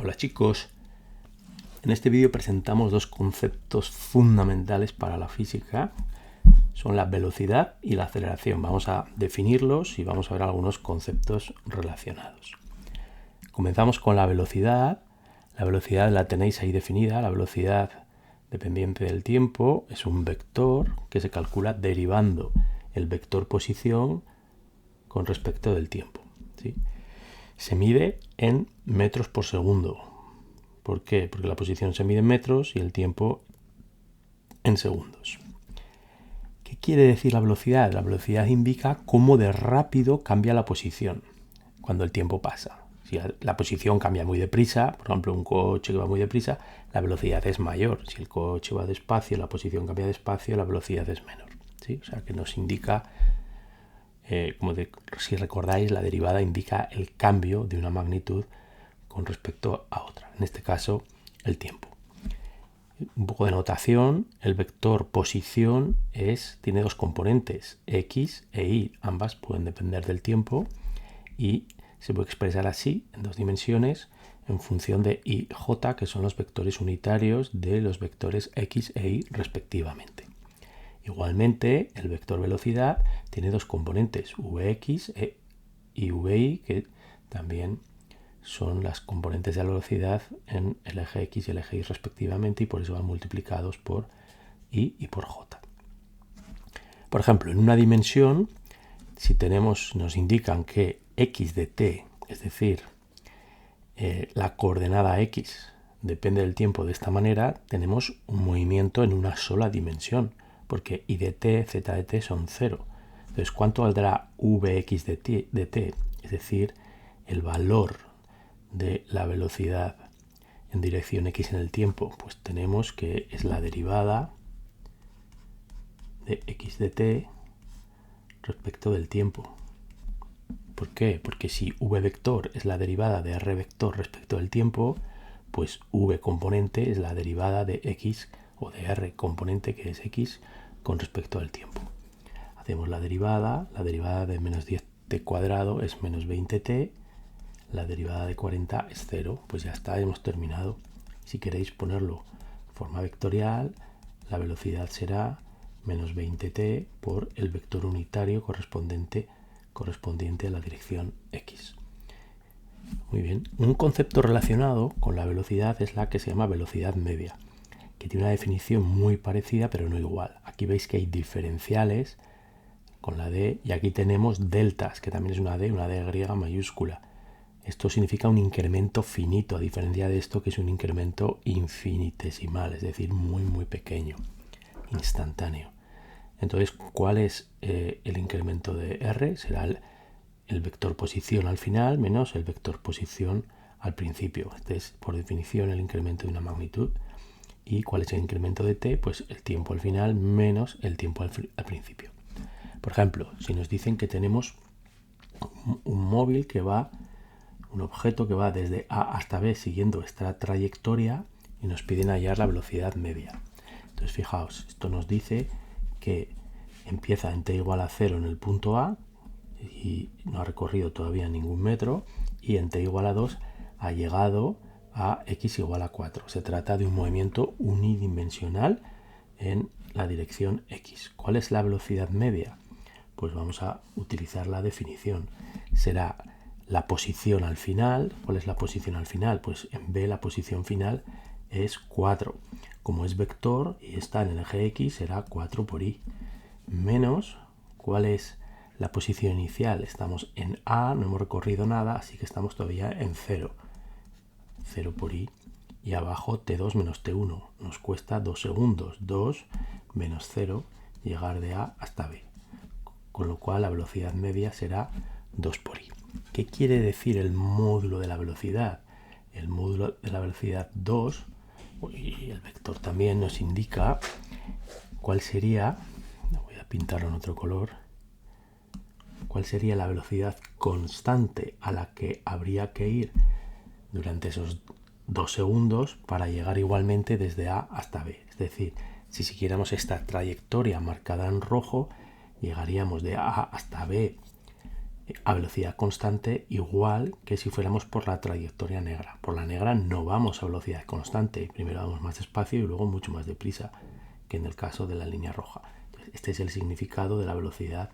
Hola chicos, en este vídeo presentamos dos conceptos fundamentales para la física. Son la velocidad y la aceleración. Vamos a definirlos y vamos a ver algunos conceptos relacionados. Comenzamos con la velocidad. La velocidad la tenéis ahí definida. La velocidad dependiente del tiempo es un vector que se calcula derivando el vector posición con respecto del tiempo, ¿sí? Se mide en metros por segundo. ¿Por qué? Porque la posición se mide en metros y el tiempo en segundos. ¿Qué quiere decir la velocidad? La velocidad indica cómo de rápido cambia la posición cuando el tiempo pasa. Si la posición cambia muy deprisa, por ejemplo un coche que va muy deprisa, la velocidad es mayor. Si el coche va despacio, la posición cambia despacio, la velocidad es menor, ¿sí? O sea que nos indica, si recordáis, la derivada indica el cambio de una magnitud con respecto a otra, en este caso el tiempo. Un poco de notación: el vector posición tiene dos componentes, x e y, ambas pueden depender del tiempo y se puede expresar así en dos dimensiones en función de y j, que son los vectores unitarios de los vectores x e y respectivamente. Igualmente, el vector velocidad tiene dos componentes, vx y vi, que también son las componentes de la velocidad en el eje x y el eje y respectivamente, y por eso van multiplicados por y por j. Por ejemplo, en una dimensión, si nos indican que x de t, es decir, la coordenada x depende del tiempo de esta manera, tenemos un movimiento en una sola dimensión, porque y de t, z de t son 0. Entonces, ¿cuánto valdrá vx de t? Es decir, el valor de la velocidad en dirección x en el tiempo. Pues tenemos que es la derivada de x de t respecto del tiempo. ¿Por qué? Porque si v vector es la derivada de r vector respecto del tiempo, pues v componente es la derivada de x o de r componente, que es x, con respecto al tiempo. Hacemos la derivada de menos 10t cuadrado es menos 20t, la derivada de 40 es 0, pues ya está, hemos terminado. Si queréis ponerlo de forma vectorial, la velocidad será menos 20t por el vector unitario correspondiente a la dirección x. Muy bien, un concepto relacionado con la velocidad es la que se llama velocidad media, que tiene una definición muy parecida pero no igual. Aquí veis que hay diferenciales con la d, y aquí tenemos deltas, que también es una d griega mayúscula. Esto significa un incremento finito, a diferencia de esto que es un incremento infinitesimal, es decir, muy muy pequeño, instantáneo. Entonces, ¿cuál es el incremento de r? Será el vector posición al final menos el vector posición al principio. Este es, por definición, el incremento de una magnitud. ¿Y cuál es el incremento de t? Pues el tiempo al final menos el tiempo al principio. Por ejemplo, si nos dicen que tenemos un móvil un objeto que va desde A hasta B siguiendo esta trayectoria, y nos piden hallar la velocidad media. Entonces, fijaos, esto nos dice que empieza en t igual a 0 en el punto A y no ha recorrido todavía ningún metro, y en t igual a 2 ha llegado a x igual a 4. Se trata de un movimiento unidimensional en la dirección x. ¿Cuál es la velocidad media? Pues vamos a utilizar la definición. Será la posición al final. ¿Cuál es la posición al final? Pues en b la posición final es 4. Como es vector y está en el eje x, será 4 por y. Menos, ¿cuál es la posición inicial? Estamos en A, no hemos recorrido nada, así que estamos todavía en 0. 0 por y. Y abajo t2 menos t1. Nos cuesta 2 segundos. 2 menos 0, llegar de A hasta B. Con lo cual la velocidad media será 2 por i. ¿Qué quiere decir el módulo de la velocidad? El módulo de la velocidad 2, y el vector también nos indica cuál sería, voy a pintarlo en otro color, cuál sería la velocidad constante a la que habría que ir durante esos 2 segundos para llegar igualmente desde A hasta B. Es decir, si siguiéramos esta trayectoria marcada en rojo, llegaríamos de A hasta B a velocidad constante igual que si fuéramos por la trayectoria negra. Por la negra no vamos a velocidad constante, primero vamos más despacio y luego mucho más deprisa que en el caso de la línea roja. Este es el significado de la velocidad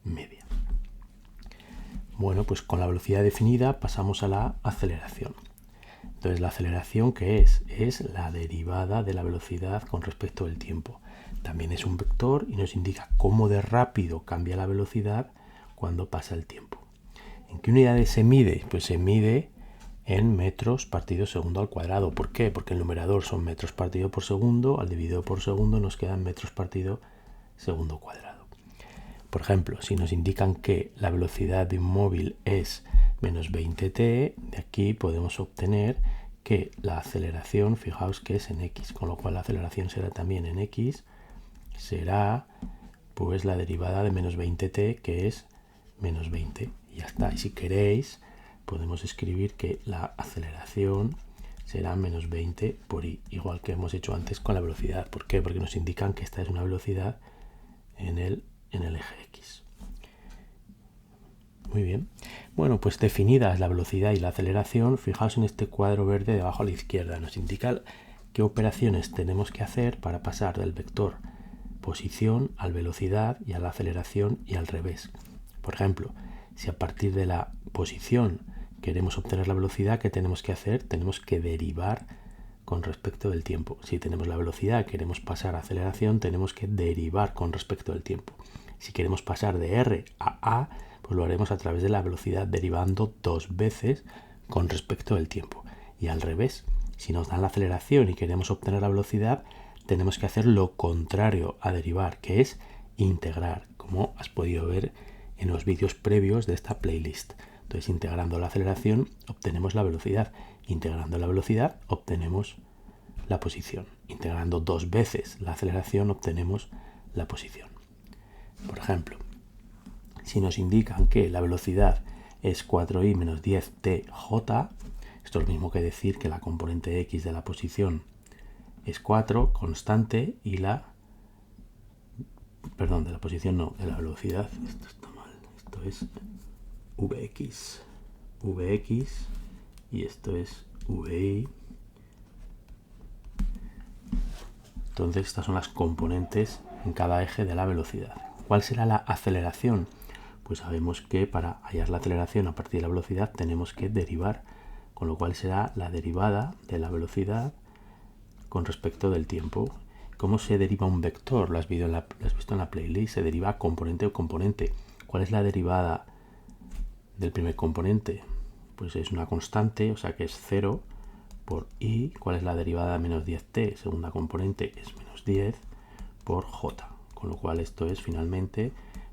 media. Bueno, pues con la velocidad definida pasamos a la aceleración. Entonces, ¿la aceleración qué es? Es la derivada de la velocidad con respecto al tiempo. También es un vector y nos indica cómo de rápido cambia la velocidad cuando pasa el tiempo. ¿En qué unidades se mide? Pues se mide en metros partido segundo al cuadrado. ¿Por qué? Porque el numerador son metros partido por segundo, al dividido por segundo nos quedan metros partido segundo cuadrado. Por ejemplo, si nos indican que la velocidad de un móvil es menos 20t, de aquí podemos obtener que la aceleración, fijaos que es en x, con lo cual la aceleración será también en x, será pues la derivada de menos 20t, que es menos 20. Y ya está. Y si queréis, podemos escribir que la aceleración será menos 20 por i, igual que hemos hecho antes con la velocidad. ¿Por qué? Porque nos indican que esta es una velocidad en el eje x. Muy bien. Bueno, pues definidas la velocidad y la aceleración, fijaos en este cuadro verde de abajo a la izquierda. Nos indica qué operaciones tenemos que hacer para pasar del vector posición a la velocidad y a la aceleración y al revés. Por ejemplo, si a partir de la posición queremos obtener la velocidad, ¿qué tenemos que hacer? Tenemos que derivar con respecto del tiempo. Si tenemos la velocidad y queremos pasar a aceleración, tenemos que derivar con respecto del tiempo. Si queremos pasar de R a A, pues lo haremos a través de la velocidad derivando dos veces con respecto del tiempo. Y al revés, si nos dan la aceleración y queremos obtener la velocidad, tenemos que hacer lo contrario a derivar, que es integrar, como has podido ver en los vídeos previos de esta playlist. Entonces, integrando la aceleración obtenemos la velocidad. Integrando la velocidad obtenemos la posición. Integrando dos veces la aceleración obtenemos la posición. Por ejemplo, si nos indican que la velocidad es 4i menos 10tj, esto es lo mismo que decir que la componente x de la posición es 4, constante, y de la posición no, de la velocidad, esto está mal, esto es vx, y esto es vi. Entonces estas son las componentes en cada eje de la velocidad. ¿Cuál será la aceleración? Pues sabemos que para hallar la aceleración a partir de la velocidad tenemos que derivar, con lo cual será la derivada de la velocidad con respecto del tiempo. ¿Cómo se deriva un vector? Lo has visto en la playlist. Se deriva componente o componente. ¿Cuál es la derivada del primer componente? Pues es una constante, o sea que es 0 por i. ¿Cuál es la derivada de menos 10t? Segunda componente es menos 10 por j. Con lo cual esto es finalmente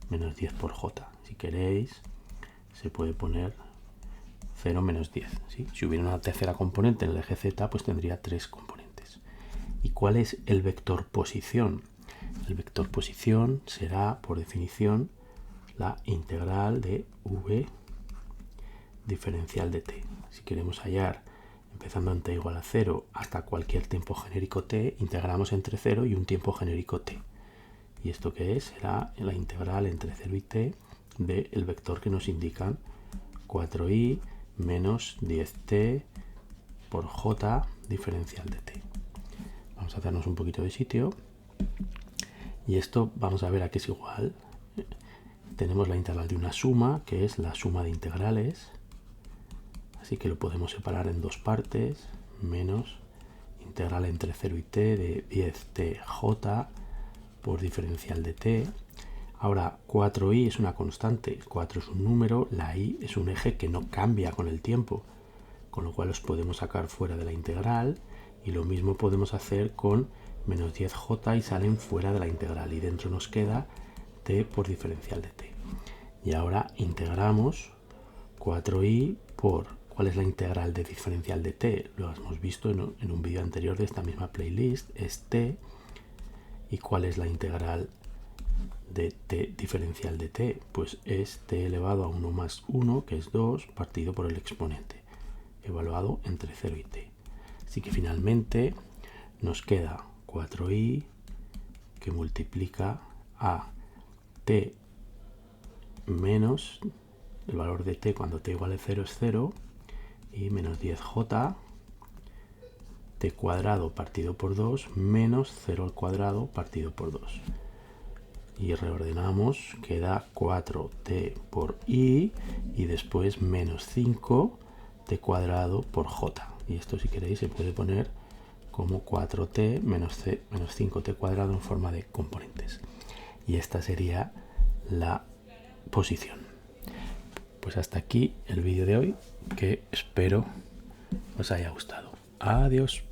menos 10 por j. Si queréis, se puede poner 0 menos 10. ¿Sí? Si hubiera una tercera componente en el eje z, pues tendría 3 componentes. ¿Y cuál es el vector posición? El vector posición será, por definición, la integral de v diferencial de t. Si queremos hallar, empezando en t igual a 0 hasta cualquier tiempo genérico t, integramos entre 0 y un tiempo genérico t. ¿Y esto qué es? Será la integral entre 0 y t del vector que nos indican 4i menos 10t por j diferencial de t. Vamos a hacernos un poquito de sitio. Y esto vamos a ver a qué es igual. Tenemos la integral de una suma, que es la suma de integrales. Así que lo podemos separar en dos partes, menos integral entre 0 y t de 10tj por diferencial de t. Ahora, 4i es una constante, 4 es un número, la i es un eje que no cambia con el tiempo, con lo cual los podemos sacar fuera de la integral, y lo mismo podemos hacer con menos 10j y salen fuera de la integral, y dentro nos queda t por diferencial de t. Y ahora integramos 4i por, ¿cuál es la integral de diferencial de t? Lo hemos visto en un vídeo anterior de esta misma playlist, es t. ¿Y cuál es la integral de t diferencial de t? Pues es t elevado a 1 más 1, que es 2, partido por el exponente, evaluado entre 0 y t. Así que finalmente nos queda 4i que multiplica a t menos el valor de t cuando t igual a 0 es 0, y menos 10j t cuadrado partido por 2 menos 0 al cuadrado partido por 2. Y reordenamos, queda 4t por i y después menos 5t cuadrado por j. Y esto, si queréis, se puede poner como 4t menos 5t cuadrado en forma de componentes. Y esta sería la posición. Pues hasta aquí el vídeo de hoy, que espero os haya gustado. Adiós.